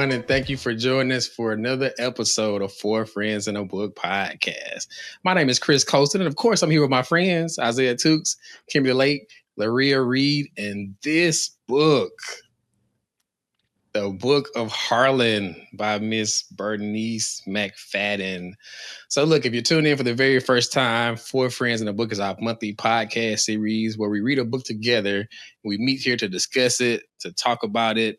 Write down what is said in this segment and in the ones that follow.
everyone, and thank you for joining us for another episode of Four Friends in a Book podcast. My name is Chris Colston, and of course, I'm here with my friends, Isaiah Tukes, Kimberly Lake, Laria Reed, and this book, The Book of Harlan by Miss Bernice McFadden. So look, if you're tuning in for the very first time, Four Friends in a Book is our monthly podcast series where we read a book together. We meet here to discuss it, to talk about it,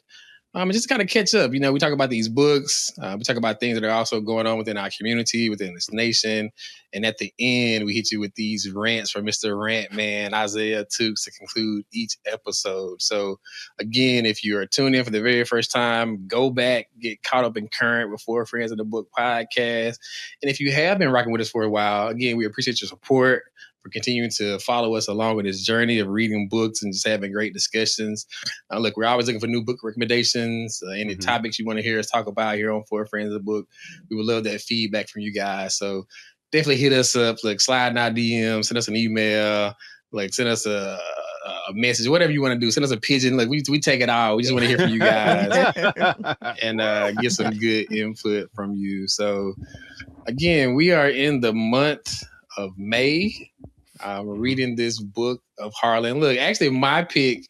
and just kind of catch up. You know, we talk about these books. We talk about things that are also going on within our community, within this nation. And at the end, we hit you with these rants from Mr. Rant Man, Isaiah Tukes, to conclude each episode. So again, if you are tuned in for the very first time, go back, get caught up in current with Four Friends of the Book podcast. And if you have been rocking with us for a while, again, we appreciate your support, for continuing to follow us along with this journey of reading books and just having great discussions. Look, we're always looking for new book recommendations, any topics you want to hear us talk about here on Four Friends of the Book. We would love that feedback from you guys. So definitely hit us up, like slide in our DMs, send us an email, like send us a message, whatever you want to do. Send us a pigeon. Like we take it all. We just want to hear from you guys and get some good input from you. So again, we are in the month of May. We're reading this Book of Harlan. Look, actually, my pick,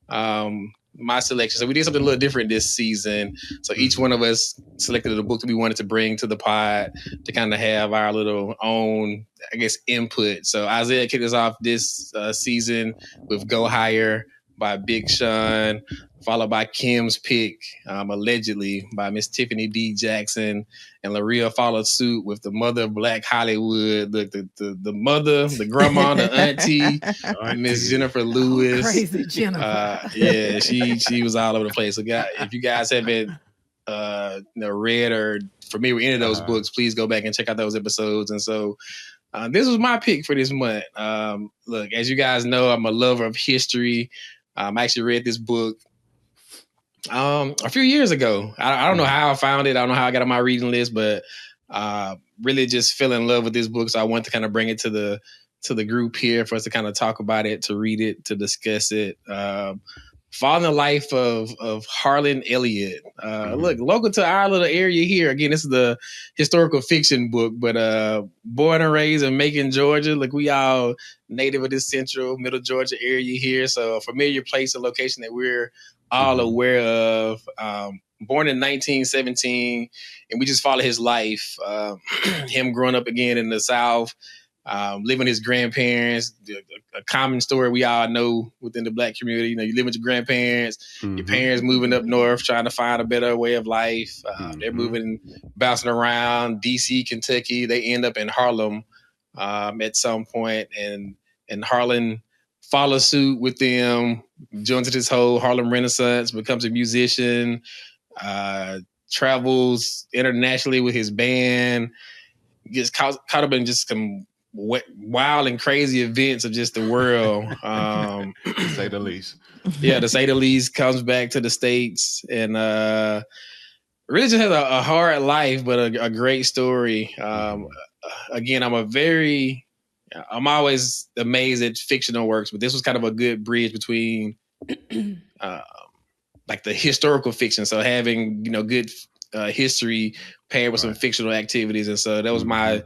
my selection. So we did something a little different this season. So each one of us selected a book that we wanted to bring to the pod to kind of have our little own, I guess, input. So Isaiah kicked us off this season with Go Higher by Big Sean, followed by Kim's pick, Allegedly, by Miss Tiffany D. Jackson. And Laria followed suit with The Mother of Black Hollywood, the mother, the grandma, the auntie, Miss Jennifer Lewis. Crazy Jennifer. Yeah, she was all over the place. So if you guys haven't read or familiar with any of those books, please go back and check out those episodes. And so this was my pick for this month. Look, as you guys know, I'm a lover of history. I actually read this book a few years ago. I don't know how I found it. I don't know how I got on my reading list, but really just fell in love with this book. So I wanted to kind of bring it to the group here for us to kind of talk about it, to read it, to discuss it. Following the life of Harlan Elliott. Look, local to our little area here. Again, this is the historical fiction book, but born and raised in Macon, Georgia. Look, we all native of this central, middle Georgia area here. So a familiar place, a location that we're all aware of. Born in 1917, and we just follow his life. Him growing up again in the South, living with his grandparents, a common story we all know within the Black community. You know, you live with your grandparents, your parents moving up north, trying to find a better way of life. They're moving, bouncing around DC, Kentucky. They end up in Harlem at some point, and Harlan follows suit with them, joins this whole Harlem Renaissance, becomes a musician, travels internationally with his band, gets caught up in just some wild and crazy events of just the world. To say the least. Yeah, to say the least, comes back to the States and really just has a hard life, but a great story. Again, I'm always amazed at fictional works, but this was kind of a good bridge between like the historical fiction. So having, good history paired with some fictional activities. And so that was my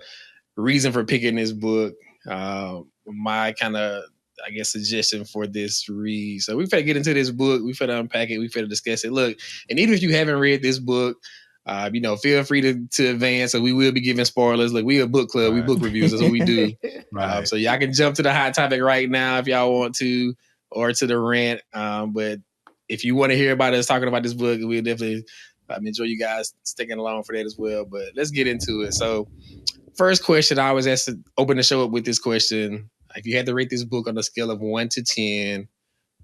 reason for picking this book. My kind of, I guess, suggestion for this read. So we've got to get into this book. We've got to unpack it. We've got to discuss it. Look, and even if you haven't read this book, feel free to advance. So we will be giving spoilers. Like, we a book club, we book reviews. That's what we do. So y'all can jump to the hot topic right now if y'all want to, or to the rant. But if you want to hear about us talking about this book, we'll definitely enjoy you guys sticking along for that as well. But let's get into it. So first question, I always ask to open the show up with this question. If you had to rate this book on a scale of 1 to 10,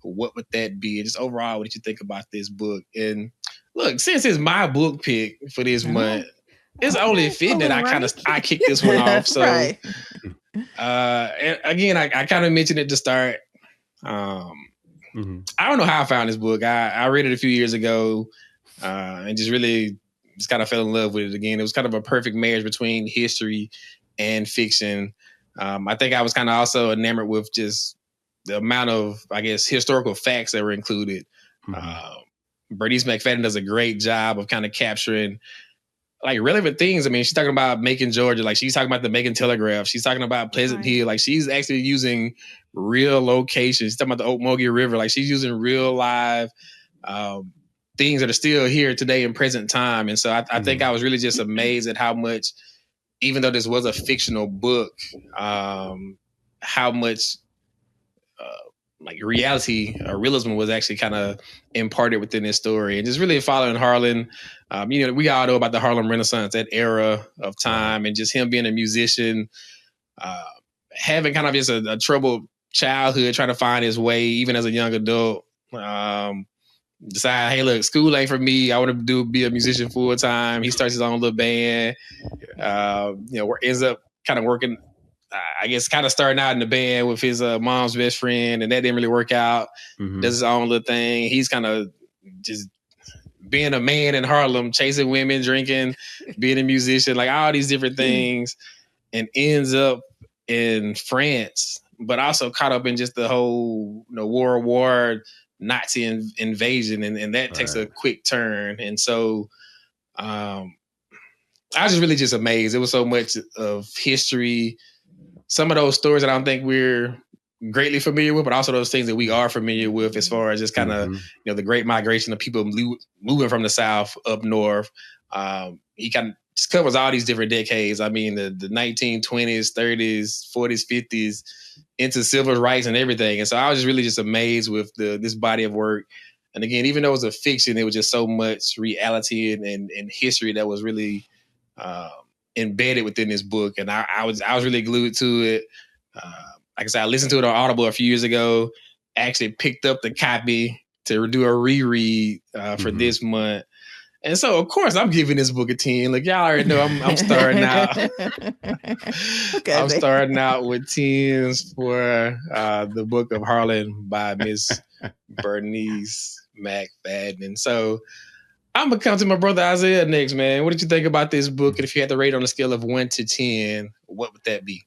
what would that be? Just overall, what did you think about this book? And look, since it's my book pick for this month, it's only fitting that I kicked this one off. So, and again, I kind of mentioned it to start. I don't know how I found this book. I read it a few years ago and just really just kind of fell in love with it again. It was kind of a perfect marriage between history and fiction. I think I was kind of also enamored with just the amount of, I guess, historical facts that were included. Bernice McFadden does a great job of kind of capturing like relevant things. I mean, she's talking about Macon, Georgia. Like she's talking about the Macon Telegraph. She's talking about Pleasant Hill. Like she's actually using real locations. She's talking about the Okmulgee River. Like she's using real live things that are still here today in present time. And so I think I was really just amazed at how much, even though this was a fictional book, how much like reality or realism was actually kind of imparted within this story. And just really following Harlan. We all know about the Harlem Renaissance, that era of time, and just him being a musician, having kind of just a troubled childhood, trying to find his way, even as a young adult. Decide, hey, look, school ain't for me. I want to be a musician full time. He starts his own little band. Ends up kind of working. I guess kind of starting out in the band with his mom's best friend, and that didn't really work out. Mm-hmm. Does his own little thing. He's kind of just being a man in Harlem, chasing women, drinking, being a musician, like all these different things, and ends up in France, but also caught up in just the whole World War Nazi invasion, and that takes a quick turn. And so I was just really just amazed. It was so much of history. Some of those stories that I don't think we're greatly familiar with, but also those things that we are familiar with as far as just kind of, the great migration of people moving from the South up north. He kind of just covers all these different decades. I mean, the 1920s, 30s, 40s, 50s, into civil rights and everything. And so I was just really just amazed with this body of work. And again, even though it was a fiction, it was just so much reality and history that was really embedded within this book. And I was really glued to it. Like I said, I listened to it on Audible a few years ago, actually picked up the copy to do a reread for this month. And so, of course, I'm giving this book a 10. Like, y'all already know I'm starting out. Okay, I'm starting out with 10s for the Book of Harlan by Miss Bernice McFadden. And so I'm going to come to my brother Isaiah next, man. What did you think about this book? And if you had to rate on a scale of 1 to 10, what would that be?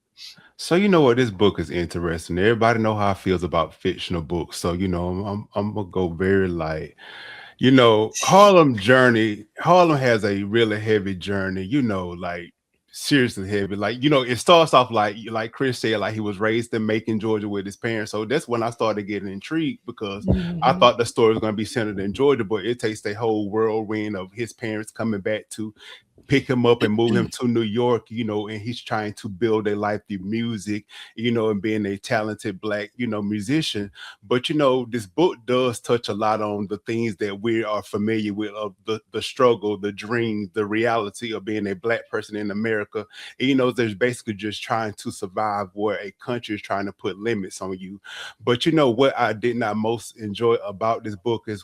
So you know what, this book is interesting. Everybody know how I feels about fictional books. So, I'm going to go very light. Harlem has a really heavy journey, like seriously heavy. Like, it starts off like Chris said, like he was raised in Macon, Georgia with his parents. So that's when I started getting intrigued, because I thought the story was going to be centered in Georgia, but it takes the whole whirlwind of his parents coming back to pick him up and move him to New York, and he's trying to build a life through music, and being a talented Black, musician. But, this book does touch a lot on the things that we are familiar with, of the struggle, the dream, the reality of being a Black person in America. And, there's basically just trying to survive where a country is trying to put limits on you. But, what I did not most enjoy about this book is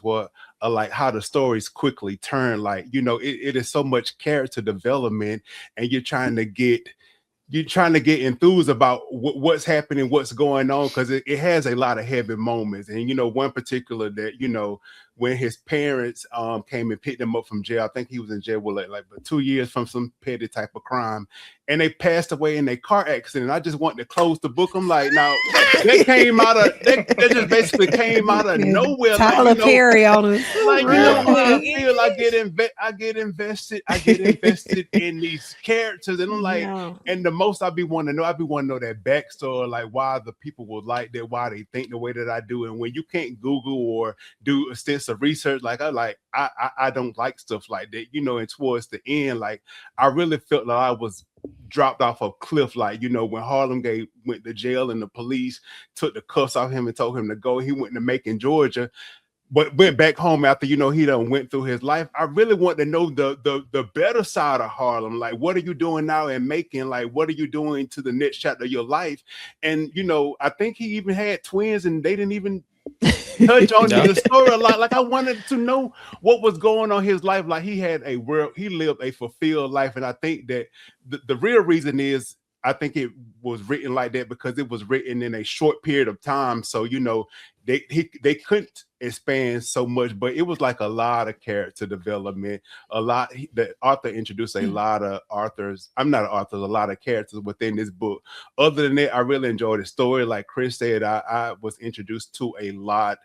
like how the stories quickly turn. Like, it is so much character development, and you're trying to get enthused about what's happening, what's going on, because it has a lot of heavy moments. And one particular that when his parents came and picked him up from jail. I think he was in jail with like 2 years from some petty type of crime, and they passed away in a car accident. I just wanted to close the book. I'm like, now that came out of that just basically came out of nowhere. Tyler Perry on it. Like, I feel I get invested in these characters, and I'm like, and the most I be wanting to know that backstory, like why the people would like that, why they think the way that I do. And when you can't Google or do extensive research, I don't like stuff like that, and towards the end, like I really felt like I was dropped off a cliff. Like, when Harlem went to jail and the police took the cuffs off him and told him to go, he went to Macon, Georgia, but went back home after, he done went through his life. I really want to know the better side of Harlem. Like, what are you doing now in Macon? Like, what are you doing to the next chapter of your life? And, I think he even had twins, and they didn't even touch on the story a lot. Like, I wanted to know what was going on in his life. Like, he lived a fulfilled life. And I think that the real reason is, I think it was written like that because it was written in a short period of time. So, they couldn't expand so much, but it was like a lot of character development. The author introduced a lot of a lot of characters within this book. Other than that, I really enjoyed the story. Like Chris said, I was introduced to a lot.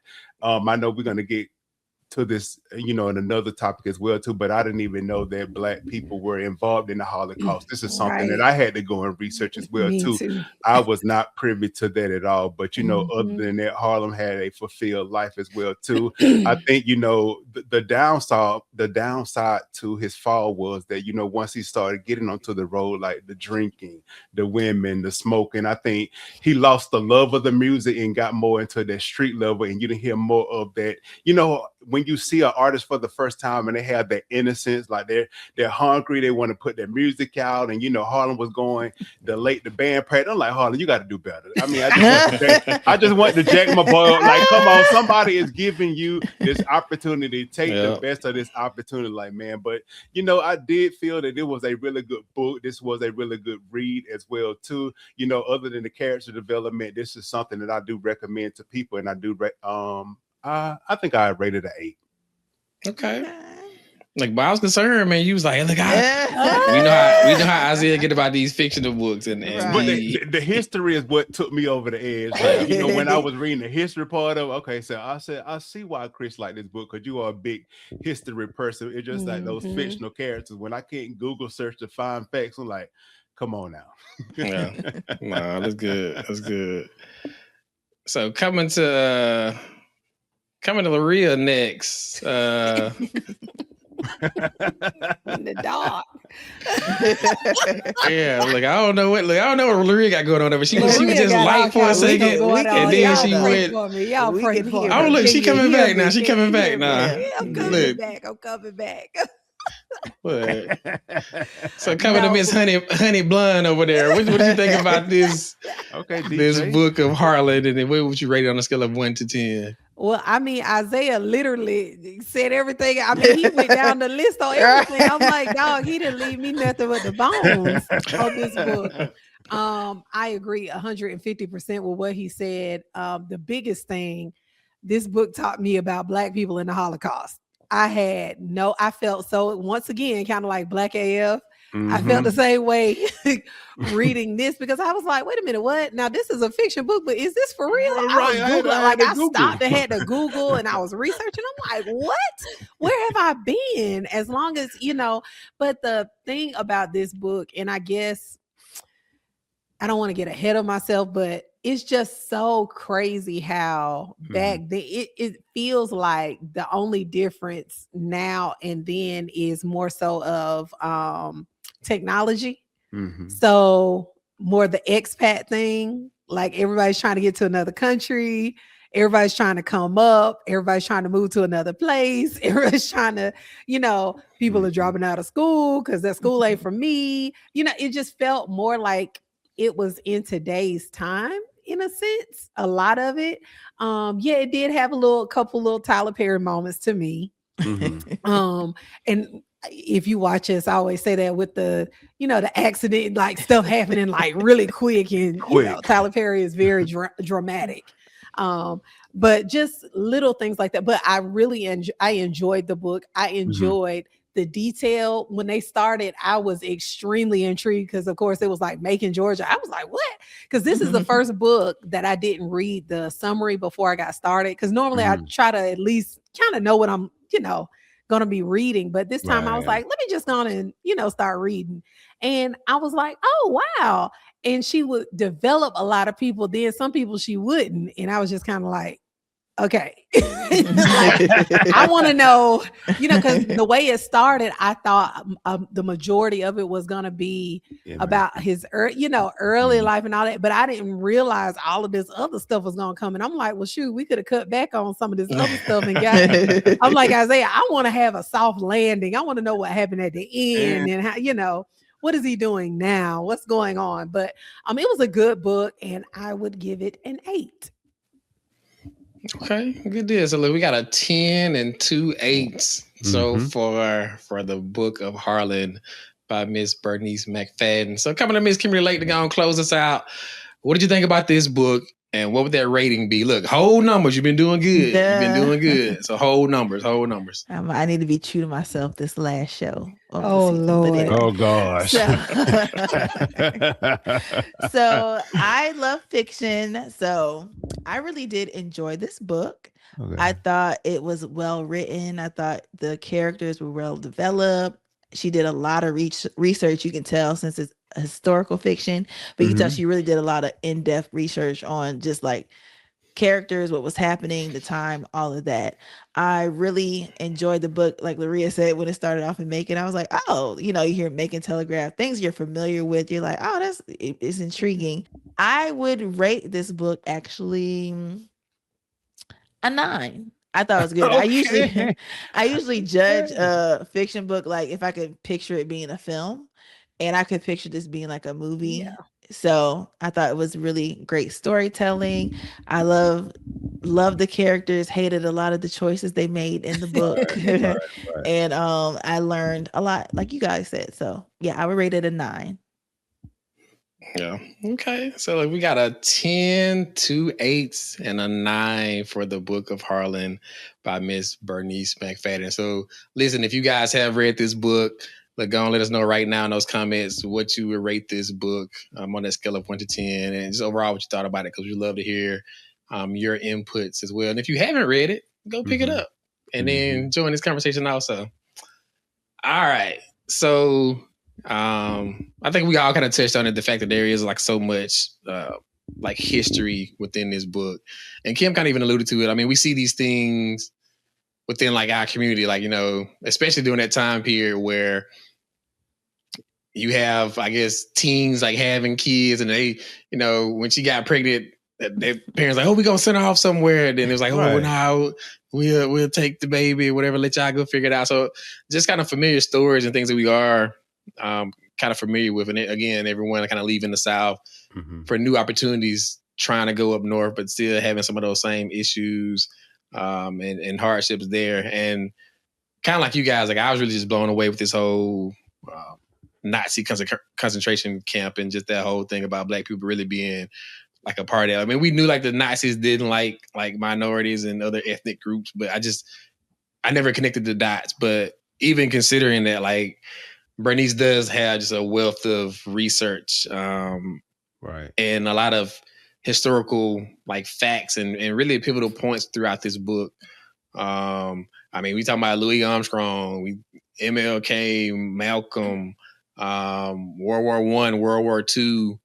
I know we're going to get to this, you know, in another topic as well too, but I didn't even know that Black people were involved in the Holocaust. This is something that I had to go and research as well too. I was not privy to that at all, but you know, other than that, Harlem had a fulfilled life as well too. I think, you know, the downside to his fall was that, you know, once he started getting onto the road, like the drinking, the women, the smoking, I think he lost the love of the music and got more into that street level, and you didn't hear more of that. You know, when you see an artist for the first time and they have that innocence, like they're hungry, they want to put their music out, and you know, Harlem was going the band practice. I'm like, Harlem, you got to do better. I mean, I just want to jack my boy up. Like, come on, somebody is giving you this opportunity. Take the best of this opportunity, like, man. But you know, I did feel that it was a really good book. This was a really good read as well too. You know, other than the character development, this is something that I do recommend to people, and I do I think I rated an 8. Okay. Like, but I was concerned, man. You was like, look, we know how Isaiah get about these fictional books, and but the history is what took me over the edge. Like, you know, when I was reading the history part of, okay, so I said, I see why Chris liked this book, because you are a big history person. It's just like those fictional characters. When I can't Google search to find facts, I'm like, come on now. Yeah, no, that's good. That's good. So coming to Laria next. In the dark. Yeah, look, I don't know what Laria got going on there, but she was just light for a second, and then she went. Y'all pray for me. Oh, look, she coming back now. She coming back now. I'm coming back. I'm coming back. But, so coming to Miss Honey Blonde over there. What do you think about this? Okay, this Book of Harlan, and then what would you rate it on a scale of 1 to 10? Well, I mean, Isaiah literally said everything. I mean, he went down the list on everything. I'm like, dog, he didn't leave me nothing but the bones on this book. I agree 150% with what he said. The biggest thing, this book taught me about Black people in the Holocaust. I felt so, once again, kind of like Black AF. I felt the same way reading this, because I was like, wait a minute, what? Now, this is a fiction book, but is this for real? I stopped and had to Google, and I was researching. I'm like, what? Where have I been? As long as, you know, but the thing about this book, and I guess I don't want to get ahead of myself, but it's just so crazy how back then it feels like the only difference now and then is more so of technology. So more the expat thing, like everybody's trying to get to another country, everybody's trying to come up, everybody's trying to move to another place, everybody's trying to, you know, people are dropping out of school because that school ain't for me. You know, it just felt more like it was in today's time, in a sense, a lot of it. It did have a couple little Tyler Perry moments to me. And if you watch us, I always say that with the, you know, the accident, like stuff happening like really quick, and you know, Tyler Perry is very dramatic. But just little things like that. But I really enjoyed the book. I enjoyed the detail. When they started, I was extremely intrigued because, of course, it was like Macon, Georgia. I was like, what? Because this is the first book that I didn't read the summary before I got started. Because normally I try to at least kind of know what I'm, you know, going to be reading. But this time I was like, let me just go on and, you know, start reading. And I was like, oh, wow. And she would develop a lot of people. Then some people she wouldn't. And I was just kind of like, okay. I want to know, you know, because the way it started, I thought the majority of it was going to be about his, early life and all that. But I didn't realize all of this other stuff was going to come. And I'm like, well, shoot, we could have cut back on some of this other stuff and got. I'm like, Isaiah, I want to have a soft landing. I want to know what happened at the end and how, you know, what is he doing now? What's going on? But it was a good book, and I would give it an 8. Okay, good deal. So look, we got a 10 and 2 8s. So for the Book of Harlan by Miss Bernice McFadden. So coming to Miss Kimberly Lake to go and close us out. What did you think about this book? And what would that rating be? Look, whole numbers. You've been doing good. You've been doing good. So whole numbers. I need to be true to myself this last show of the Oh, season. But Lord. anyway. Oh gosh. So I love fiction. So I really did enjoy this book. Okay. I thought it was well written. I thought the characters were well developed. She did a lot of research. You can tell since it's a historical fiction, but you can tell she really did a lot of in-depth research on just like characters, what was happening, the time, all of that. I really enjoyed the book. Like Laria said, when it started off in Macon, I was like, oh, you hear Macon Telegraph, things you're familiar with. You're like, oh, it's intriguing. I would rate this book actually a 9. I thought it was good. Okay. I usually judge a fiction book like if I could picture it being a film, and I could picture this being like a movie. Yeah. So I thought it was really great storytelling. I love the characters, hated a lot of the choices they made in the book. Right. And I learned a lot, like you guys said. So yeah, I would rate it a 9. Yeah. Okay. So like, we got a 10, 2 8s, and a 9 for the Book of Harlan by Miss Bernice McFadden. So listen, if you guys have read this book, go and let us know right now in those comments what you would rate this book on that scale of 1 to 10, and just overall what you thought about it, because we'd love to hear your inputs as well. And if you haven't read it, go pick it up and then join this conversation also. All right. So I think we all kind of touched on it, the fact that there is like so much like history within this book. And Kim kind of even alluded to it. I mean, we see these things within like our community, like, especially during that time period where you have, I guess, teens like having kids, and they, when she got pregnant, their parents like, oh, we're gonna send her off somewhere. And then it was like, oh, no, we'll take the baby, whatever, let y'all go figure it out. So just kind of familiar stories and things that we are kind of familiar with. And again, everyone kind of leaving the South for new opportunities, trying to go up north, but still having some of those same issues and hardships there. And kind of like you guys, like I was really just blown away with this whole Nazi concentration camp and just that whole thing about Black people really being like a part of it. I mean, we knew like the Nazis didn't like minorities and other ethnic groups, but I never connected the dots. But even considering that, like, Bernice does have just a wealth of research, right, and a lot of historical like facts and really pivotal points throughout this book. I mean, we talking about Louis Armstrong, MLK, Malcolm, World War I, World War II,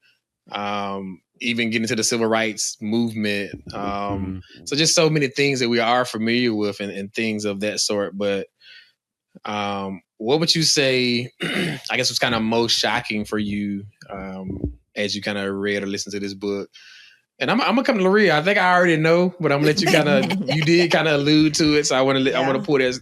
even getting to the civil rights movement. So just so many things that we are familiar with and things of that sort. But what would you say, I guess, was kind of most shocking for you as you kind of read or listened to this book? And I'm gonna come to Laria. I think I already know, but I'm gonna let you you did kind of allude to it. So I want to pull that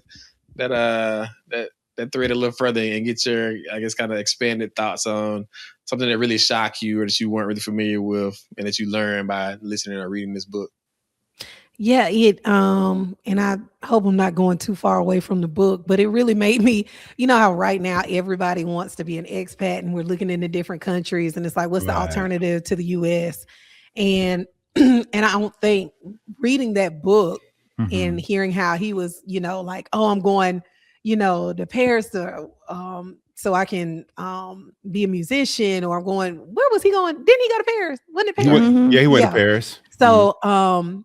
thread a little further and get your, I guess, kind of expanded thoughts on something that really shocked you or that you weren't really familiar with and that you learned by listening or reading this book. Yeah, and I hope I'm not going too far away from the book, but it really made me, how right now everybody wants to be an expat and we're looking into different countries and it's like, what's the alternative to the US? And and I don't think reading that book and hearing how he was, like, oh, I'm going, to Paris to so I can be a musician, or I'm going, where was he going? Didn't he go to Paris? Wasn't it Paris? He went to Paris. So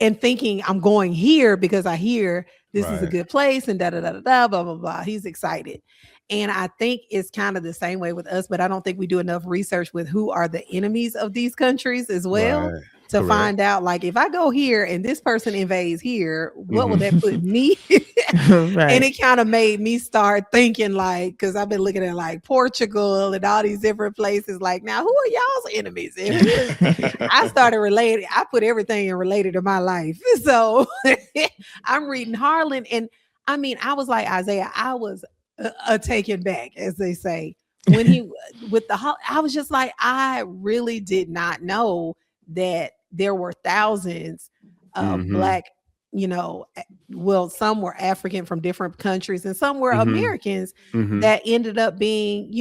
and thinking I'm going here because I hear this is a good place and da da da da da blah blah blah. He's excited. And I think it's kind of the same way with us, but I don't think we do enough research with who are the enemies of these countries as well to find out, like, if I go here and this person invades here, what will that put me? And it kind of made me start thinking, like, because I've been looking at like Portugal and all these different places, like, now who are y'all's enemies? I started relating. I put everything related to my life. So I'm reading Harlan, and I mean, I was like Isaiah, I was taken back, as they say, when he I was just like, I really did not know that there were thousands of Black, well, some were African from different countries and some were Americans that ended up being,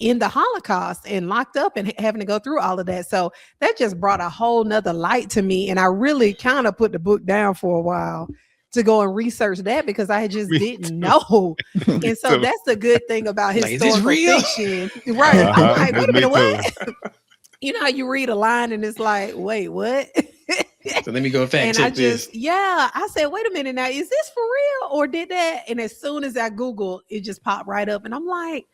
in the Holocaust and locked up and having to go through all of that. So that just brought a whole nother light to me. And I really kind of put the book down for a while to go and research that because I just didn't know. And so that's the good thing about historical fiction. Right. I'm like, wait a minute, what? You know how you read a line and it's like, wait, what? So let me go fact check this. I said, wait a minute now, is this for real or did that? And as soon as I Googled, it just popped right up. And I'm like,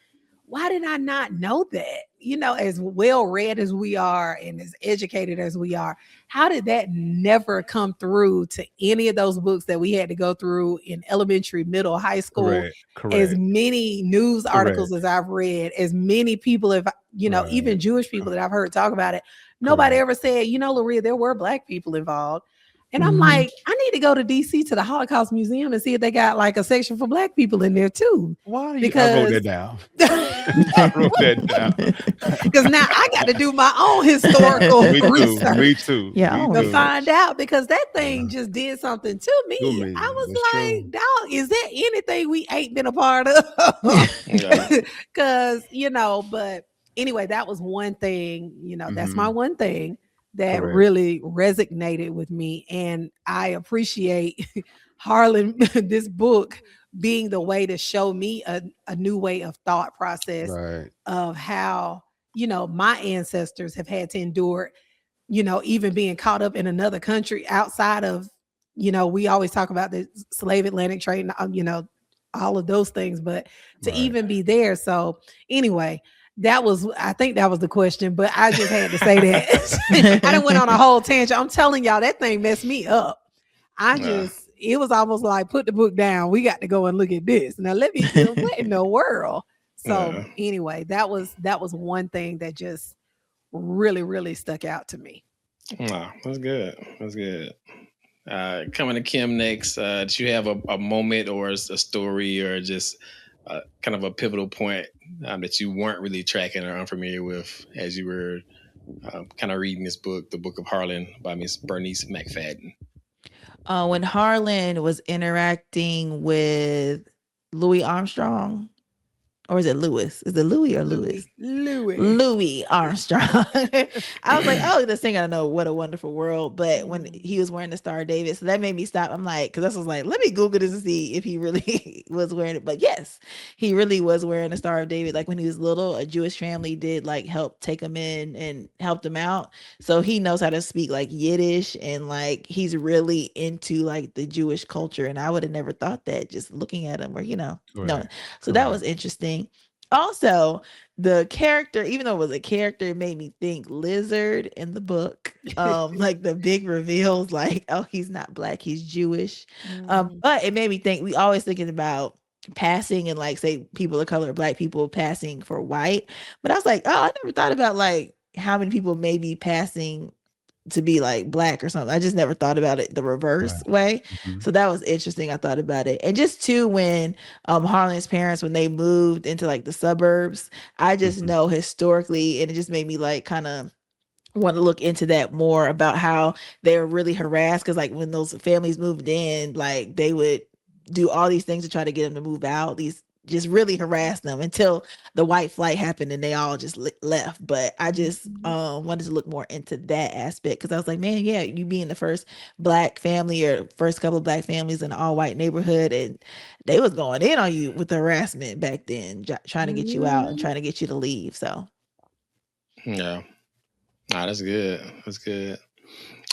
why did I not know that? You know, as well read as we are and as educated as we are, how did that never come through to any of those books that we had to go through in elementary, middle, high school? Correct. As many news articles as I've read, as many people have, you know, even Jewish people that I've heard talk about it. Nobody ever said, you know, Laria, there were Black people involved. And I'm like, I need to go to DC to the Holocaust Museum and see if they got like a section for Black people in there too. Why? Because I wrote that down. I wrote that down. Because now I got to do my own historical research. Me too. Yeah, to find out because that thing just did something to me. I was like, dog, is there anything we ain't been a part of? Because, you know, but anyway, that was one thing, you know, that's my one thing that really resonated with me. And I appreciate Harlan, this book being the way to show me a new way of thought process of how, you know, my ancestors have had to endure, you know, even being caught up in another country outside of, you know, we always talk about the slave Atlantic trade, you know, all of those things, but to even be there. So anyway, I think that was the question, but I just had to say that. I done went on a whole tangent. I'm telling y'all, that thing messed me up. It was almost like, put the book down. We got to go and look at this. Now let me feel what in the world. So anyway, that was one thing that just really, really stuck out to me. Wow, that's good. That's good. Coming to Kim next, did you have a moment or a story or just kind of a pivotal point that you weren't really tracking or unfamiliar with as you were kind of reading this book, The Book of Harlan by Miss Bernice McFadden? When Harlan was interacting with Louis Armstrong, or is it Lewis? Is it Louis or Lewis? Louis Armstrong. I was like, oh, this thing, I know, What a Wonderful World. But when he was wearing the Star of David, so that made me stop. I'm like, because I was like, let me Google this and see if he really was wearing it. But yes, he really was wearing the Star of David. Like when he was little, a Jewish family did like help take him in and helped him out. So he knows how to speak like Yiddish and like he's really into like the Jewish culture. And I would have never thought that just looking at him or, you know, no. So that was interesting. Also, the character, even though it was a character, it made me think lizard in the book. Like the big reveals, like, oh, he's not Black, he's Jewish. But it made me think, we always thinking about passing and like say people of color, Black people passing for white. But I was like, oh, I never thought about like how many people may be passing to be like Black or something. I just never thought about it the reverse way. So that was interesting. I thought about it. And just too, when Harlan's parents, when they moved into like the suburbs, I just know historically, and it just made me like kind of want to look into that more about how they were really harassed. Cause like when those families moved in, like they would do all these things to try to get them to move out, these just really harassed them until the white flight happened and they all just left. But I just wanted to look more into that aspect because I was like, man, yeah, you being the first Black family or first couple of Black families in an all white neighborhood, and they was going in on you with the harassment back then, trying to get you out and trying to get you to leave. So yeah, that's good. That's good.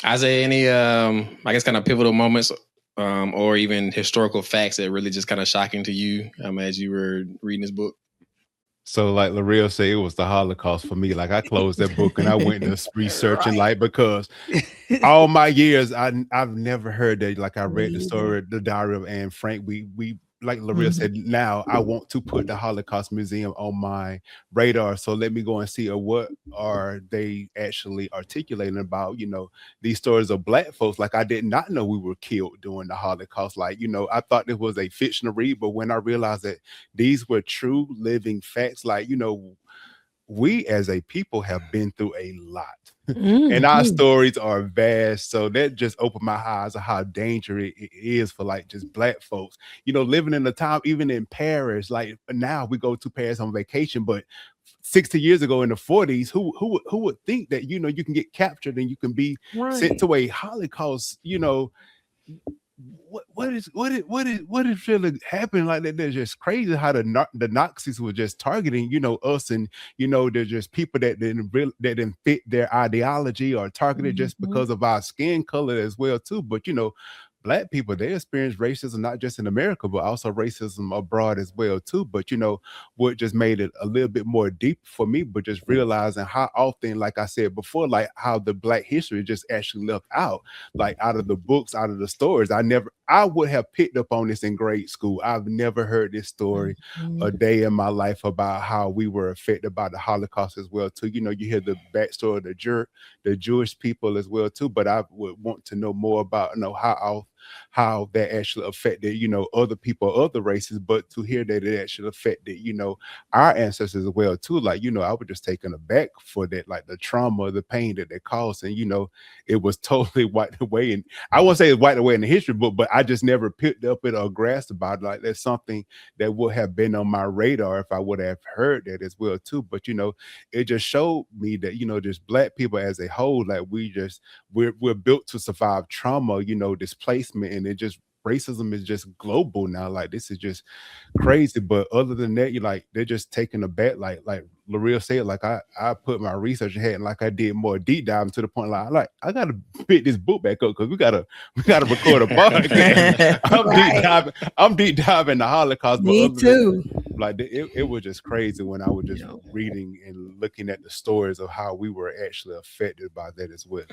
Isaiah, any I guess kind of pivotal moments or even historical facts that really just kind of shocking to you as you were reading this book? So like Laria said, it was the Holocaust for me. Like I closed that book and I went to researching like, because all my years I've never heard that. Like I read the story, the Diary of Anne Frank. We like Laria said, now I want to put the Holocaust Museum on my radar. So let me go and see what are they actually articulating about, you know, these stories of Black folks. Like I did not know we were killed during the Holocaust. Like, you know, I thought it was a fictional read, but when I realized that these were true living facts, like, you know, we as a people have been through a lot. And our Mhm. stories are vast. So that just opened my eyes of how dangerous it is for like just Black folks, living in the time, even in Paris. Like now we go to Paris on vacation, but 60 years ago in the 40s, who would think that, you can get captured and you can be sent Right. to a Holocaust, what is really happening like that? They're just crazy how the Nazis were just targeting us, and they're just people that didn't fit their ideology or targeted just Mhm. because of our skin color as well too. But Black people, they experience racism not just in America but also racism abroad as well too. But what just made it a little bit more deep for me, but just realizing how often, like I said before, like how the Black history just actually left out, like out of the books, out of the stories. I would have picked up on this in grade school. I've never heard this story a Mhm. day in my life about how we were affected by the Holocaust as well too. You hear the backstory of the Jewish people as well too, but I would want to know more about how that actually affected other people, other races, but to hear that it actually affected our ancestors as well too. Like I was just taken aback for that, like the trauma, the pain that they caused, and it was totally wiped away. And I won't say it's wiped away in the history book, but I just never picked up it or grasped about it. Like that's something that would have been on my radar if I would have heard that as well too. But it just showed me that just Black people as a whole, like we're built to survive trauma, displacement, and it just racism is just global now. Like this is just crazy. But other than that, you like they're just taking a bet. Like L'Oreal said, like I put my research ahead, and like I did more deep dive to the point. Like I gotta pick this book back up because we gotta record a podcast. Right. I'm deep diving the Holocaust, but Me other than too. like it was just crazy when I was just Yeah. reading and looking at the stories of how we were actually affected by that as well.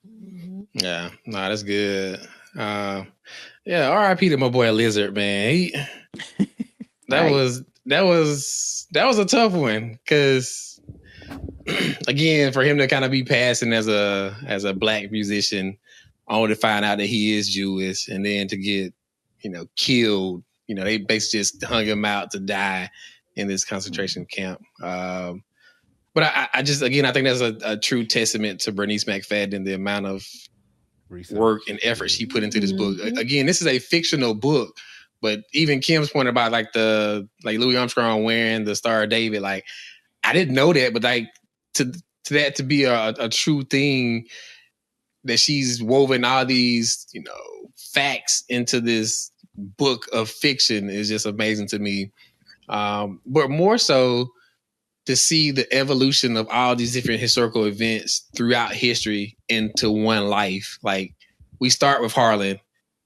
Mhm. Yeah, no, that's good. Yeah, R.I.P. to my boy Lizard, man. That Right. was a tough one because again, for him to kind of be passing as a Black musician, only to find out that he is Jewish, and then to get killed. They basically just hung him out to die in this concentration camp. But I just again I think that's a true testament to Bernice McFadden and the amount of Research. work and effort she put into this book. Mhm. Again, this is a fictional book, but even Kim's point about like Louis Armstrong wearing the Star of David, like I didn't know that, but like to that to be a true thing that she's woven all these facts into this book of fiction is just amazing to me. But more so to see the evolution of all these different historical events throughout history into one life. Like we start with Harlan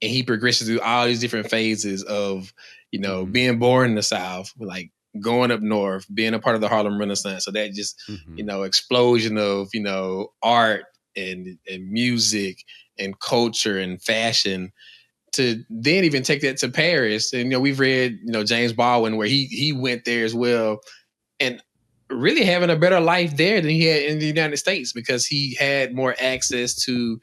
and he progresses through all these different phases of, being born in the South, like going up north, being a part of the Harlem Renaissance. So that just, explosion of, art and music and culture and fashion to then even take that to Paris. And, we've read, James Baldwin where he went there as well. And really having a better life there than he had in the United States because he had more access to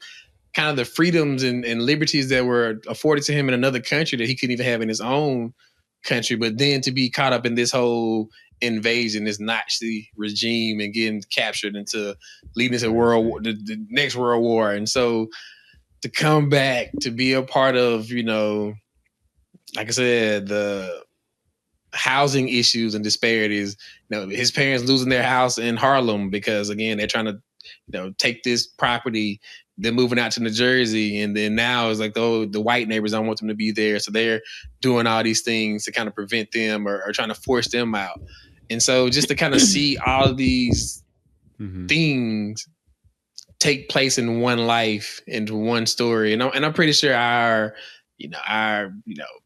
kind of the freedoms and liberties that were afforded to him in another country that he couldn't even have in his own country. But then to be caught up in this whole invasion, this Nazi regime, and getting captured into leading to the next World War. And so to come back to be a part of, like I said, the housing issues and disparities. His parents losing their house in Harlem because again they're trying to take this property. They're moving out to New Jersey, and then now it's like the white neighbors don't want them to be there, so they're doing all these things to kind of prevent them or trying to force them out. And so just to kind of see all of these things take place in one life, into one story, and I'm pretty sure our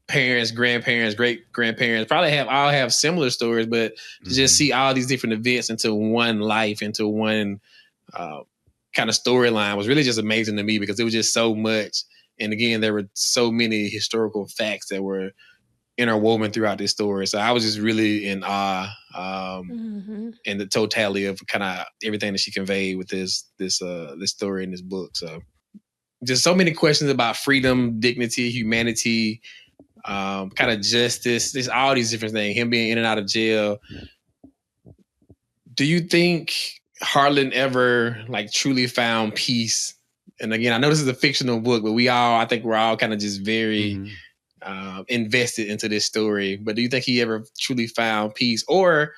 parents, grandparents, great grandparents probably all have similar stories, but to just see all these different events into one life, into one kind of storyline was really just amazing to me because it was just so much. And again, there were so many historical facts that were interwoven throughout this story. So I was just really in awe in the totality of kind of everything that she conveyed with this story in this book. So just so many questions about freedom, dignity, humanity, kind of justice, there's all these different things. Him being in and out of jail, do you think Harlan ever like truly found peace? And again, I know this is a fictional book, but I think we're all kind of just very invested into this story. But do you think he ever truly found peace? Or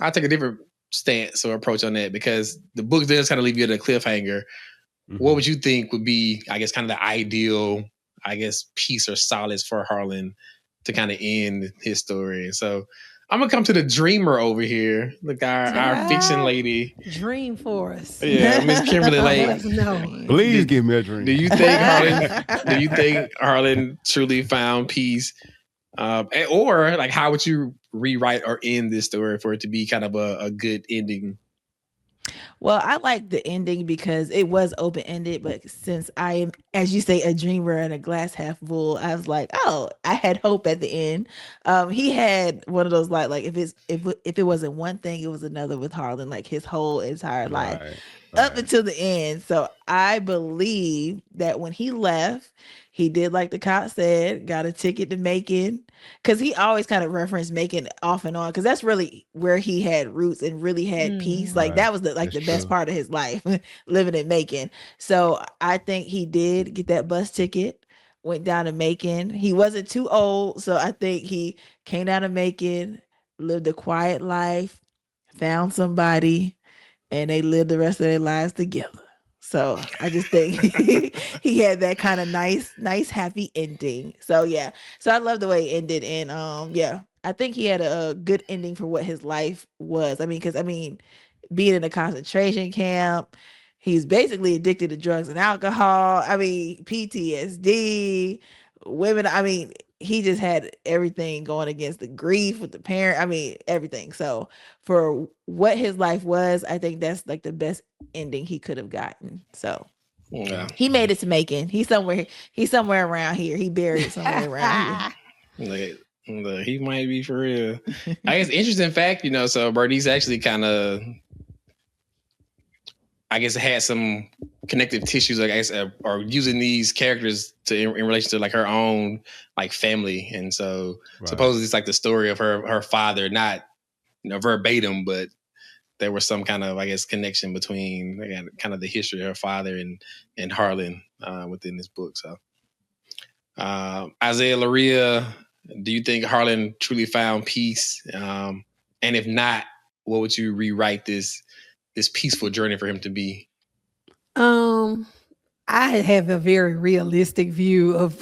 I'll take a different stance or approach on that, because the book does kind of leave you at a cliffhanger. What would you think would be, I guess, kind of the ideal, I guess, peace or solace for Harlan to kind of end his story? So I'm gonna come to the dreamer over here. Look, our fiction lady. Dream for us. Yeah, Miss Kimberly Let us Lake. know. Please give me a dream. Do you think Harlan truly found peace? Or like, how would you rewrite or end this story for it to be kind of a good ending? Well, I like the ending because it was open-ended, but since I am, as you say, a dreamer and a glass half full, I was like, oh, I had hope at the end. He had one of those like if it wasn't one thing, it was another with Harlan, like his whole entire life. Up until the end. So I believe that when he left, he did like the cop said, got a ticket to Macon, because he always kind of referenced Macon off and on, because that's really where he had roots and really had peace. Like that was the best part of his life, living in Macon. So I think he did get that bus ticket, went down to Macon. He wasn't too old, so I think he came down to Macon, lived a quiet life, found somebody, and they lived the rest of their lives together. So I just think he had that kind of nice, happy ending. So yeah. So I love the way it ended. And I think he had a good ending for what his life was. I mean, being in a concentration camp, he's basically addicted to drugs and alcohol. I mean, PTSD, women. I mean, he just had everything going against the grief with the parent. I mean, everything. So for what his life was, I think that's like the best ending he could have gotten. So he made it to Macon. He's somewhere around here. He buried somewhere around here. Look, he might be for real. I guess interesting fact, so Bernice actually kind of, I guess, had some connective tissues, I guess, or using these characters in relation to like her own like family. And so supposedly it's like the story of her father, not verbatim, but there was some kind of, I guess, connection between, again, kind of the history of her father and Harlan within this book. So Isaiah Laria, do you think Harlan truly found peace? And if not, what would you rewrite this peaceful journey for him to be? I have a very realistic view of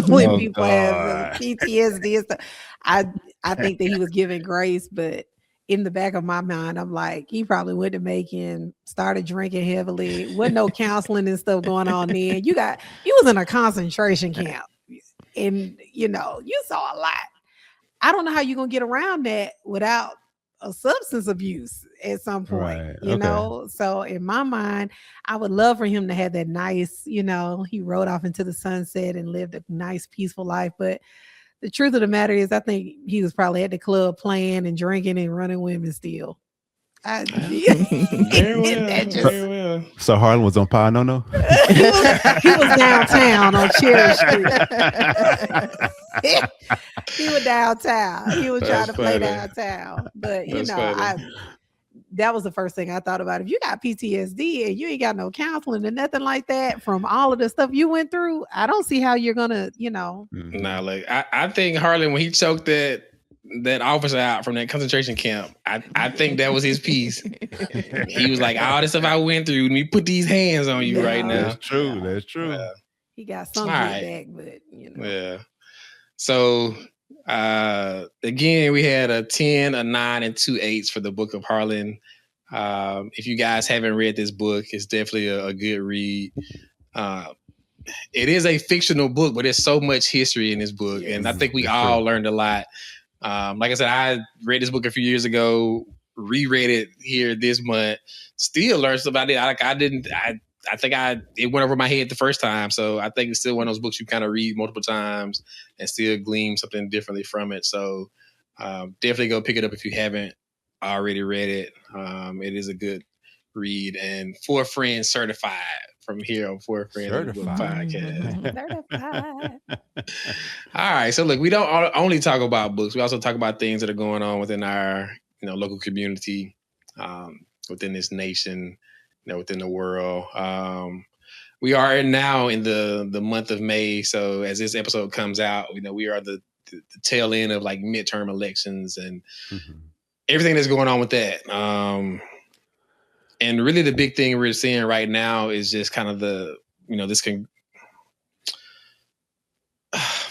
when people have PTSD and stuff. I think that he was given grace, but in the back of my mind, I'm like, he probably went to Macon, started drinking heavily. Wasn't no counseling and stuff going on then. You was in a concentration camp, and you saw a lot. I don't know how you're gonna get around that without a substance abuse at some point, So in my mind, I would love for him to have that nice, he rode off into the sunset and lived a nice, peaceful life. But the truth of the matter is, I think he was probably at the club playing and drinking and running women still. Very well. So Harlan was on Pie No. He was downtown on Cherry Street. He was downtown. He was trying to play downtown. But that was the first thing I thought about. If you got PTSD and you ain't got no counseling and nothing like that from all of the stuff you went through, I don't see how you're gonna, Nah, like I think Harlan, when he choked that officer out from that concentration camp, I think that was his piece. He was like, all the stuff I went through, let me put these hands on you right now. That's true. That's true. He got some back, but Yeah. So again, we had a 10, a 9, and 2 8s for the Book of Harlan. If you guys haven't read this book, it's definitely a good read. It is a fictional book, but there's so much history in this book. Yes. And I think we all learned a lot. Like I said, I read this book a few years ago, reread it here this month, still learned stuff about it. I think it went over my head the first time. So I think it's still one of those books you kind of read multiple times and still glean something differently from it. So definitely go pick it up if you haven't already read it. It is a good read, and 4 Friends certified from here on 4 Friends in the Book podcast. certified. All right. So look, we don't only talk about books. We also talk about things that are going on within our local community. within this nation, within the world. We are now in the month of May, so as this episode comes out, we are the tail end of like midterm elections and everything that's going on with that. And really, the big thing we're seeing right now is just kind of the this can.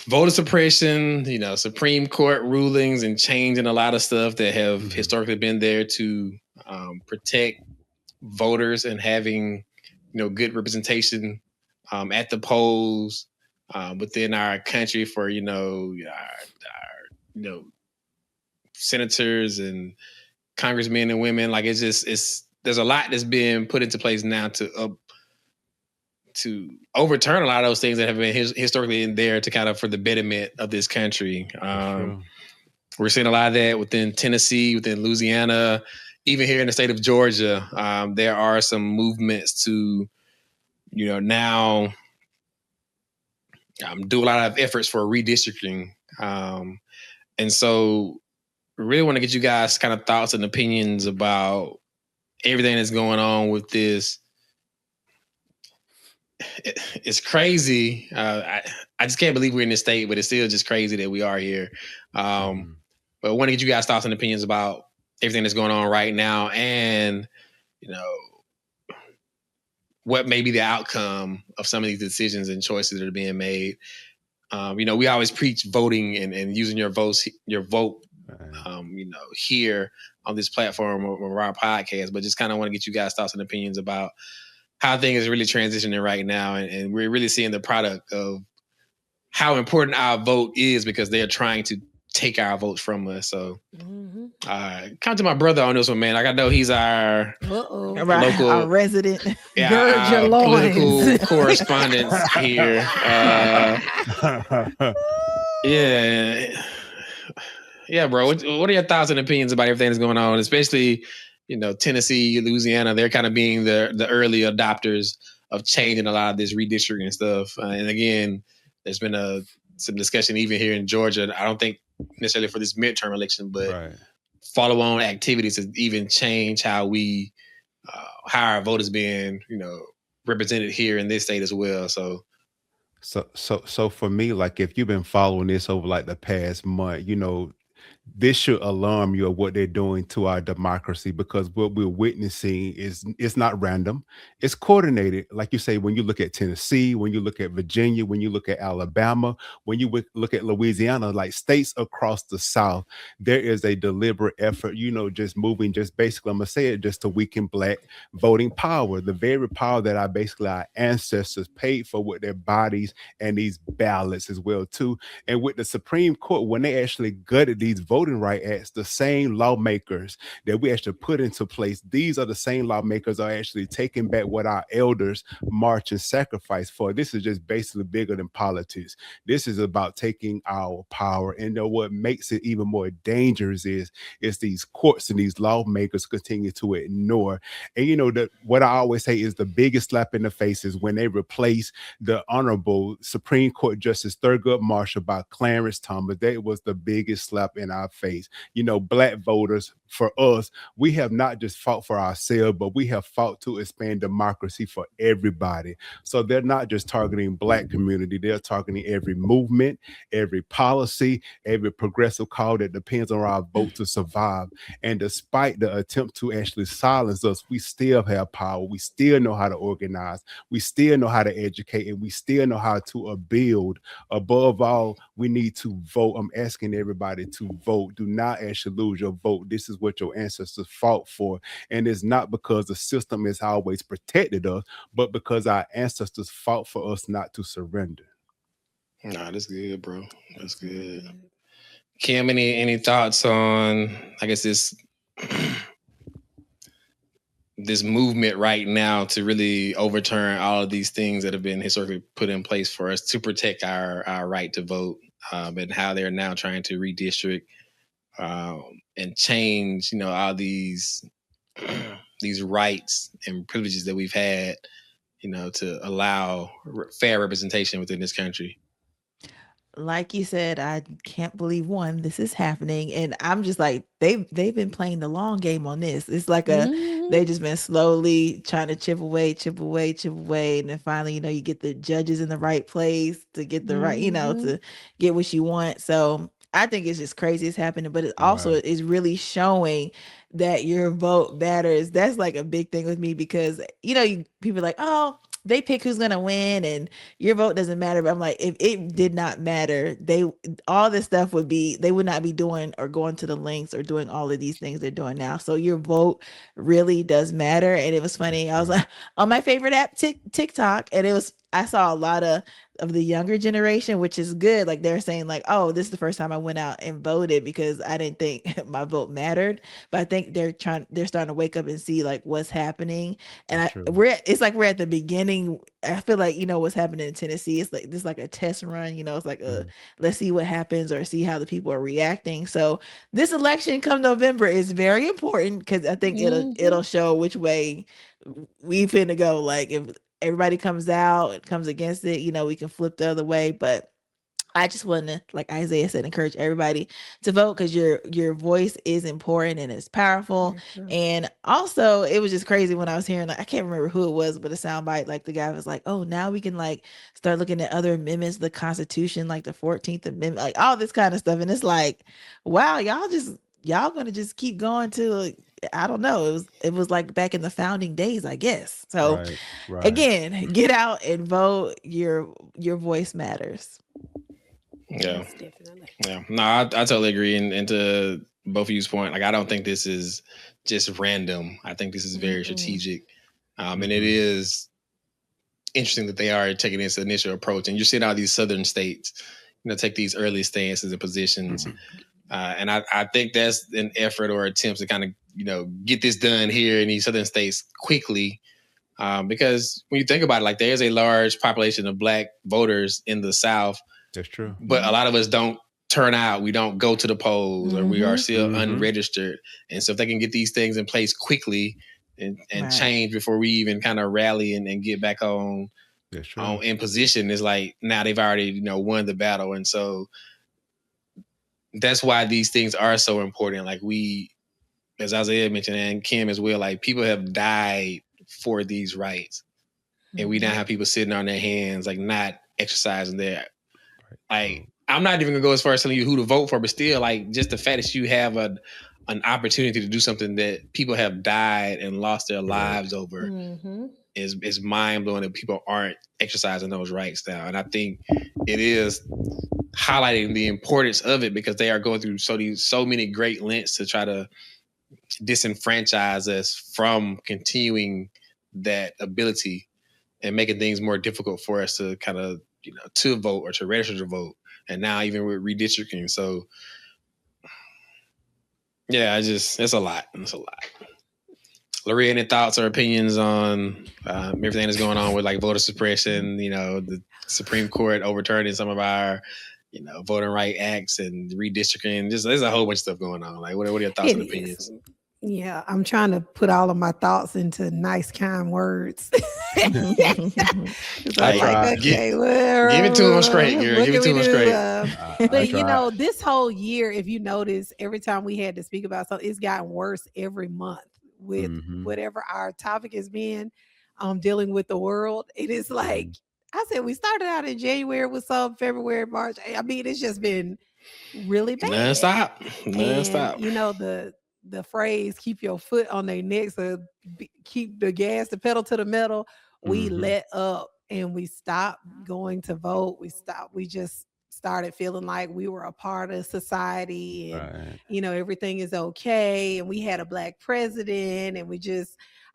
Voter suppression, Supreme Court rulings and changing a lot of stuff that have historically been there to protect voters and having, good representation at the polls within our country for, our senators and congressmen and women. Like there's a lot that's been put into place now to overturn a lot of those things that have been historically in there to kind of for the betterment of this country. We're seeing a lot of that within Tennessee, within Louisiana, even here in the state of Georgia. There are some movements to, now do a lot of efforts for redistricting. And so really want to get you guys kind of thoughts and opinions about everything that's going on with this. It's crazy. I just can't believe we're in this state, but it's still just crazy that we are here. But I want to get you guys' thoughts and opinions about everything that's going on right now, and what may be the outcome of some of these decisions and choices that are being made. We always preach voting and using your vote, here on this platform or our podcast, but just kind of want to get you guys' thoughts and opinions about how things are really transitioning right now. And we're really seeing the product of how important our vote is because they're trying to take our votes from us. So come to my brother on this one, man. Like I know he's our local our resident political correspondent here. Yeah, bro. What are your thoughts and opinions about everything that's going on, especially Tennessee, Louisiana? They're kind of being the early adopters of changing a lot of this redistricting stuff. And again, there's been some discussion even here in Georgia. I don't think necessarily for this midterm election, but follow-on activities to even change how our vote is being, represented here in this state as well. So for me, like if you've been following this over like the past month, this should alarm you of what they're doing to our democracy, because what we're witnessing it's not random, it's coordinated. Like you say, when you look at Tennessee, when you look at Virginia, when you look at Alabama, when you look at Louisiana, like states across the South, there is a deliberate effort, just moving, just basically, I'm gonna say it, just to weaken Black voting power, the very power that our ancestors paid for with their bodies and these ballots as well too. And with the Supreme Court, when they actually gutted these voting right acts, the same lawmakers that we actually put into place, these are the same lawmakers are actually taking back what our elders march and sacrifice for. This is just basically bigger than politics. This is about taking our power. And what makes it even more dangerous is these courts and these lawmakers continue to ignore. And what I always say is the biggest slap in the face is when they replace the Honorable Supreme Court Justice Thurgood Marshall by Clarence Thomas. That was the biggest slap in our face. Black voters, for us, we have not just fought for ourselves, but we have fought to expand democracy for everybody. So they're not just targeting Black community, they're targeting every movement, every policy, every progressive call that depends on our vote to survive. And despite the attempt to actually silence us, we still have power. We still know how to organize. We still know how to educate, and we still know how to build. Above all, we need to vote. I'm asking everybody to vote. Do not actually lose your vote. This is what your ancestors fought for. And it's not because the system has always protected us, but because our ancestors fought for us not to surrender. Nah, that's good, bro. That's good. Kim, any thoughts on, I guess, this movement right now to really overturn all of these things that have been historically put in place for us to protect our right to vote, and how they're now trying to redistrict and change, all these rights and privileges that we've had, to allow fair representation within this country? like you said, I can't believe this is happening, and I'm just like they've been playing the long game on this. It's like they just been slowly trying to chip away, and then finally, you get the judges in the right place to get the right, to get what you want. So I think it's just crazy it's happening, but it also is really showing that your vote matters. That's like a big thing with me because people are like, oh, they pick who's gonna win and your vote doesn't matter. But I'm like, if it did not matter, all this stuff they would not be doing or going to the links or doing all of these things they're doing now. So your vote really does matter. And it was funny. I was like on my favorite app, TikTok, and I saw a lot of the younger generation, which is good. Like they're saying like, oh, this is the first time I went out and voted because I didn't think my vote mattered. But I think they're starting to wake up and see like what's happening. And it's like we're at the beginning. I feel like, what's happening in Tennessee. It's like this like a test run, it's like let's see what happens or see how the people are reacting. So this election come November is very important because I think it'll show which way we finna go. Like if everybody comes out and comes against it, we can flip the other way. But I just want to, like Isaiah said, encourage everybody to vote because your voice is important and it's powerful. And also, it was just crazy when I was hearing, like, I can't remember who it was, but a soundbite, like the guy was like, "Oh, now we can like start looking at other amendments, the Constitution, like the 14th Amendment, like all this kind of stuff." And it's like, wow, y'all gonna just keep going to. I don't know. It was like back in the founding days, I guess. So again, get out and vote. Your voice matters. Yeah, yes, definitely. Yeah. No, I totally agree. And to both of you's point, like I don't think this is just random. I think this is very strategic. And it is interesting that they are taking this initial approach. And you're seeing all these southern states, take these early stances and positions. And I think that's an effort or attempt to kind of, get this done here in these southern states quickly. Because when you think about it, like there's a large population of Black voters in the South. That's true. But a lot of us don't turn out. We don't go to the polls or we are still unregistered. And so if they can get these things in place quickly and change before we even kind of rally and get back on in position, it's like now they've already, won the battle. And so that's why these things are so important. Like we, as Isaiah mentioned, and Kim as well, like people have died for these rights. And we now have people sitting on their hands, like not exercising their, like, I'm not even gonna go as far as telling you who to vote for, but still, like, just the fact that you have an opportunity to do something that people have died and lost their lives over is mind blowing that people aren't exercising those rights now. And I think it is highlighting the importance of it because they are going through so many great lengths to try to disenfranchise us from continuing that ability and making things more difficult for us to kind of, to vote or to register to vote. And now even with redistricting. So yeah, it's a lot. It's a lot. Laria, any thoughts or opinions on everything that's going on with like voter suppression, the Supreme Court overturning some of our, voting right acts and redistricting? There's a whole bunch of stuff going on. Like, what are your thoughts and opinions? Yeah, I'm trying to put all of my thoughts into nice, kind words. Give it to them straight, girl. Give it to them straight. But this whole year, if you notice, every time we had to speak about something, it's gotten worse every month with whatever our topic has been. Dealing with the world, it is like I said. We started out in January with some, February, March. I mean, it's just been really bad. Non-stop. And, the phrase "keep your foot on their necks" or keep the pedal to the metal. We let up and we stopped going to vote. We just started feeling like we were a part of society and everything is okay. And we had a Black president and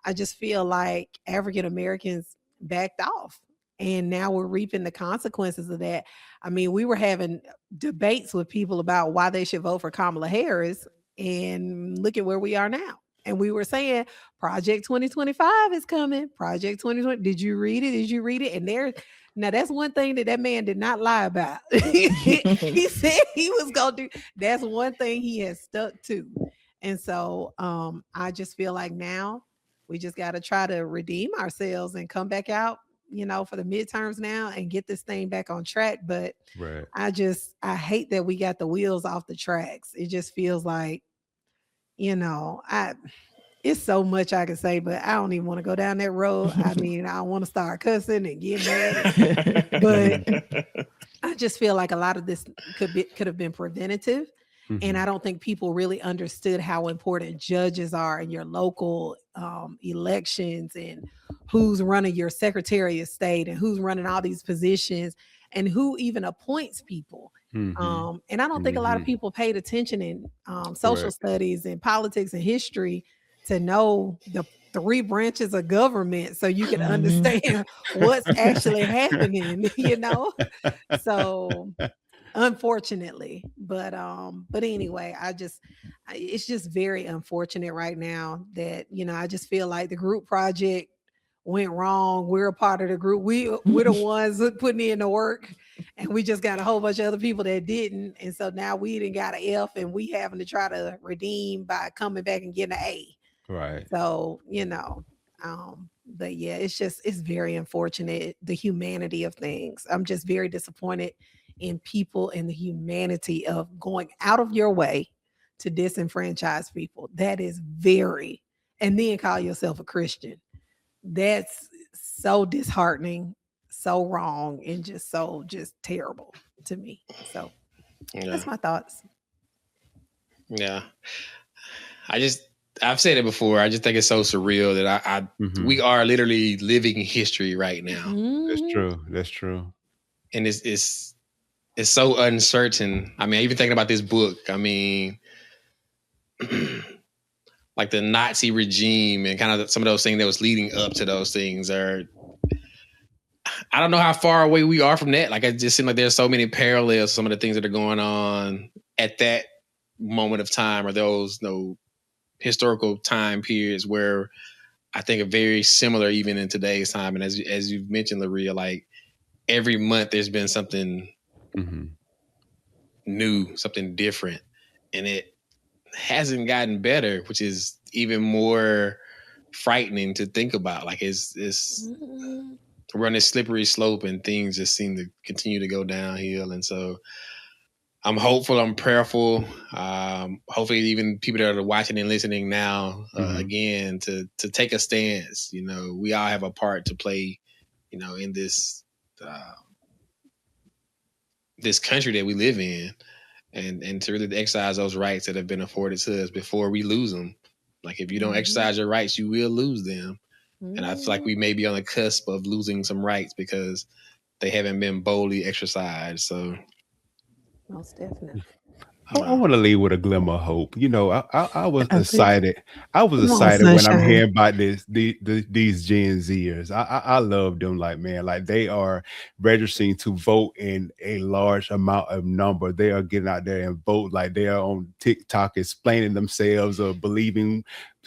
I just feel like African Americans backed off. And now we're reaping the consequences of that. I mean, we were having debates with people about why they should vote for Kamala Harris. And look at where we are now. And we were saying Project 2025 is coming. Project 2020. Did you read it? And now that's one thing that man did not lie about. He said he was going to do. That's one thing he has stuck to. And so I just feel like now we just got to try to redeem ourselves and come back out for the midterms now and get this thing back on track. But Right. I hate that we got the wheels off the tracks. It just feels like, it's so much I can say, but I don't even want to go down that road. I mean, I don't want to start cussing and get mad, but I just feel like a lot of this could have been preventative. And I don't think people really understood how important judges are in your local elections, and who's running your Secretary of State, and who's running all these positions, and who even appoints people. And I don't think a lot of people paid attention in social studies and politics and history to know the 3 branches of government, so you can understand what's actually happening, So unfortunately, but anyway, it's just very unfortunate right now that, I just feel like the group project went wrong. We're a part of the group. We're the ones putting in the work, and we just got a whole bunch of other people that didn't. And so now we didn't got an F, and we having to try to redeem by coming back and getting an A. Right. So, but yeah, it's very unfortunate, the humanity of things. I'm just very disappointed in people and the humanity of going out of your way to disenfranchise people. That is and then call yourself a Christian. That's so disheartening, so wrong, and just terrible to me. So that's my thoughts. Yeah. I've said it before. I just think it's so surreal that we are literally living history right now. That's true. And it's so uncertain. I mean, even thinking about this book, I mean, like the Nazi regime and kind of some of those things that was leading up to those things I don't know how far away we are from that. Like, it just seems like there's so many parallels to some of the things that are going on at that moment of time, or those historical time periods where I think are very similar even in today's time. And as you've mentioned, Laria, like every month there's been something new, something different, and it hasn't gotten better, which is even more frightening to think about. Like it's we're on this slippery slope, and things just seem to continue to go downhill. And so I'm hopeful, I'm prayerful. Hopefully even people that are watching and listening now, again, to take a stance. We all have a part to play, in this this country that we live in, and to really exercise those rights that have been afforded to us before we lose them. Like, if you don't exercise your rights, you will lose them. And I feel like we may be on the cusp of losing some rights because they haven't been boldly exercised. So most definitely. I want to leave with a glimmer of hope. I was excited. I was excited when I'm hearing about these Gen Zers. I love them. Like, man, like they are registering to vote in a large amount of number. They are getting out there and vote. Like, they are on TikTok explaining themselves or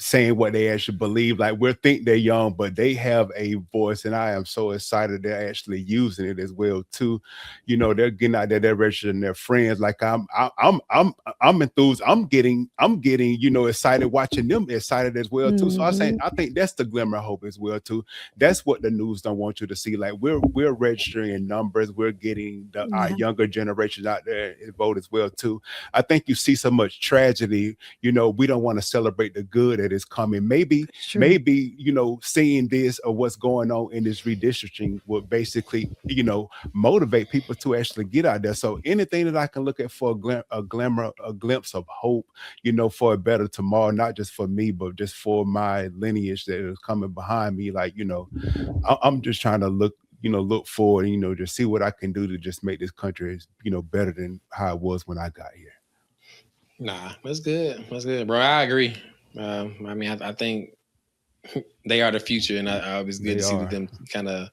saying what they actually believe. Like, we think they're young, but they have a voice, and I am so excited they're actually using it as well too. They're getting out there, they're registering their friends. Like, I'm enthused. I'm getting excited watching them excited as well too. So I think that's the glimmer of hope as well too. That's what the news don't want you to see. Like, we're registering in numbers. We're getting our younger generations out there and vote as well too. I think you see so much tragedy. We don't want to celebrate the good that is coming. Maybe seeing this or what's going on in this redistricting will basically motivate people to actually get out there. So anything that I can look at for a glimpse of hope, for a better tomorrow, not just for me, but just for my lineage that is coming behind me. Like, I'm just trying to look forward and, just see what I can do to just make this country, better than how it was when I got here. Nah, that's good. That's good, bro. I agree. I think they are the future, and I was good to see them kind of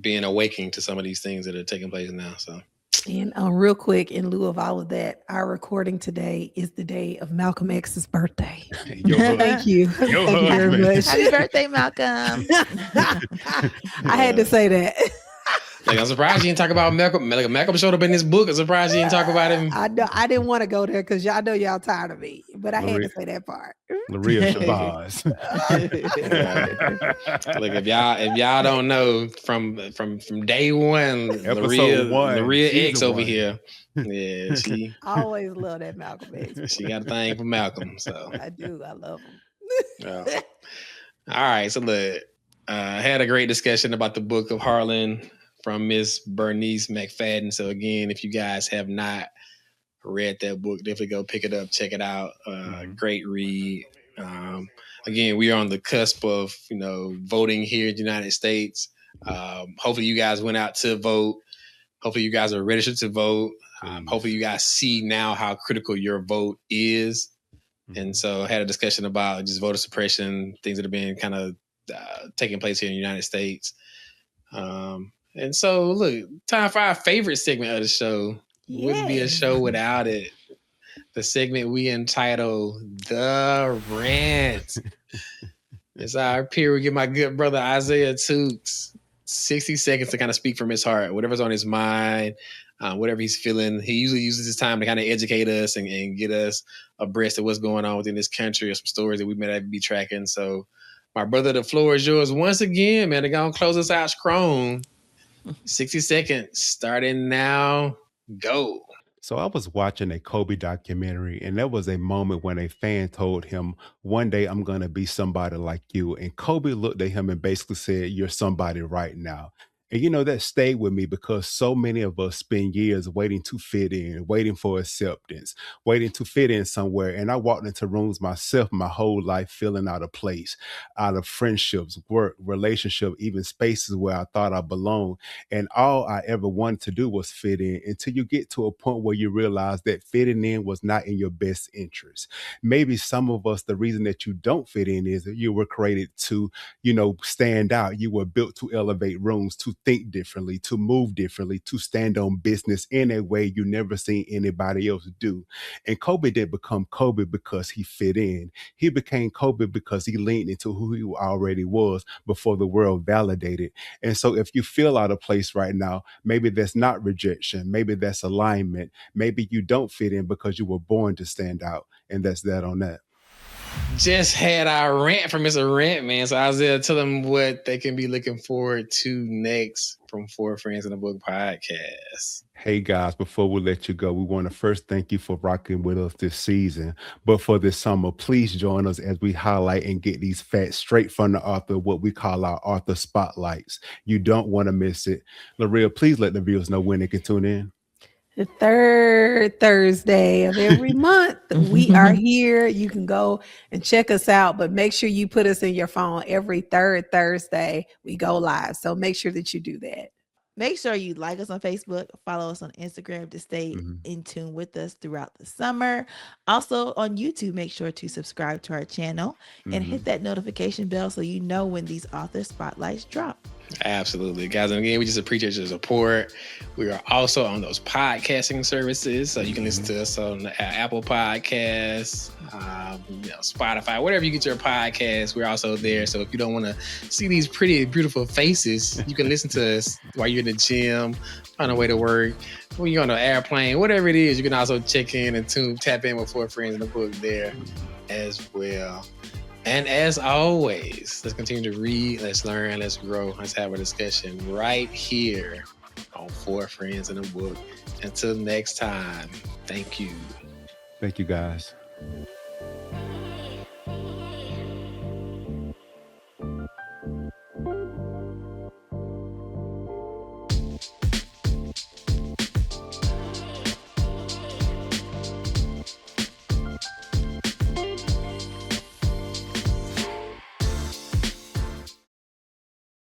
being awakened to some of these things that are taking place now. So, and real quick, in lieu of all of that, our recording today is the day of Malcolm X's birthday. Thank you. Thank you very much. Happy birthday, Malcolm. I had to say that. Like, I'm surprised you didn't talk about Malcolm. Malcolm showed up in this book. I'm surprised you didn't talk about him. I didn't want to go there because y'all know y'all tired of me. but I had to say that part. Laria Shabazz. Look, if y'all don't know, from day one, Episode 1, Laria season X over 1. here. Yeah, she I always love that Malcolm X. she got a thing for Malcolm. So I do. I love him. all right. So look, had a great discussion about the Book of Harlan from Miss Bernice McFadden. So again, if you guys have not read that book, definitely go pick it up, check it out. Great read. Again, we are on the cusp of voting here in the United States. Hopefully you guys went out to vote. Hopefully you guys are registered to vote. Hopefully you guys see now how critical your vote is. And so I had a discussion about just voter suppression, things that have been kind of taking place here in the United States. And so look, time for our favorite segment of the show. Wouldn't be a show without it. The segment we entitle The Rant. It's our peer. We give my good brother Isaiah Tukes 60 seconds to kind of speak from his heart, whatever's on his mind, whatever he's feeling. He usually uses his time to kind of educate us and get us abreast of what's going on within this country or some stories that we may be tracking. So, my brother, the floor is yours once again, man. They're going to close us out strong. 60 seconds starting now. Go. So I was watching a Kobe documentary, and there was a moment when a fan told him, "One day I'm going to be somebody like you." And Kobe looked at him and basically said, "You're somebody right now." And that stayed with me because so many of us spend years waiting to fit in, waiting for acceptance, waiting to fit in somewhere. And I walked into rooms myself my whole life feeling out of place, out of friendships, work, relationship, even spaces where I thought I belonged. And all I ever wanted to do was fit in until you get to a point where you realize that fitting in was not in your best interest. Maybe some of us, the reason that you don't fit in is that you were created to, stand out. You were built to elevate rooms, to think differently, to move differently, to stand on business in a way you never seen anybody else do. And Kobe didn't become Kobe because he fit in. He became Kobe because he leaned into who he already was before the world validated. And so if you feel out of place right now, maybe that's not rejection. Maybe that's alignment. Maybe you don't fit in because you were born to stand out. And that's that on that. Just had our rant from Mr. Rant, man. So Isaiah, tell them what they can be looking forward to next from Four Friends in a Book podcast. Hey guys, before we let you go, we want to first thank you for rocking with us this season. But for this summer, please join us as we highlight and get these facts straight from the author, what we call our author spotlights. You don't want to miss it. Laria, please let the viewers know when they can tune in. The third Thursday of every month, we are here. You can go and check us out, but make sure you put us in your phone. Every third Thursday, we go live. So make sure that you do that. Make sure you like us on Facebook, follow us on Instagram to stay in tune with us throughout the summer. Also on YouTube, make sure to subscribe to our channel and hit that notification bell so you know when these author spotlights drop. Absolutely, guys. And again, we just appreciate your support. We are also on those podcasting services, so you can listen to us on Apple Podcasts, Spotify, whatever you get your podcasts. We're also there. So if you don't want to see these pretty, beautiful faces, you can listen to us while you're in the gym, on the way to work, when you're on an airplane, whatever it is. You can also check in and tap in with Four Friends in the Book there as well. And as always, let's continue to read, let's learn, let's grow, let's have a discussion right here on Four Friends in a Book. Until next time, thank you. Thank you, guys.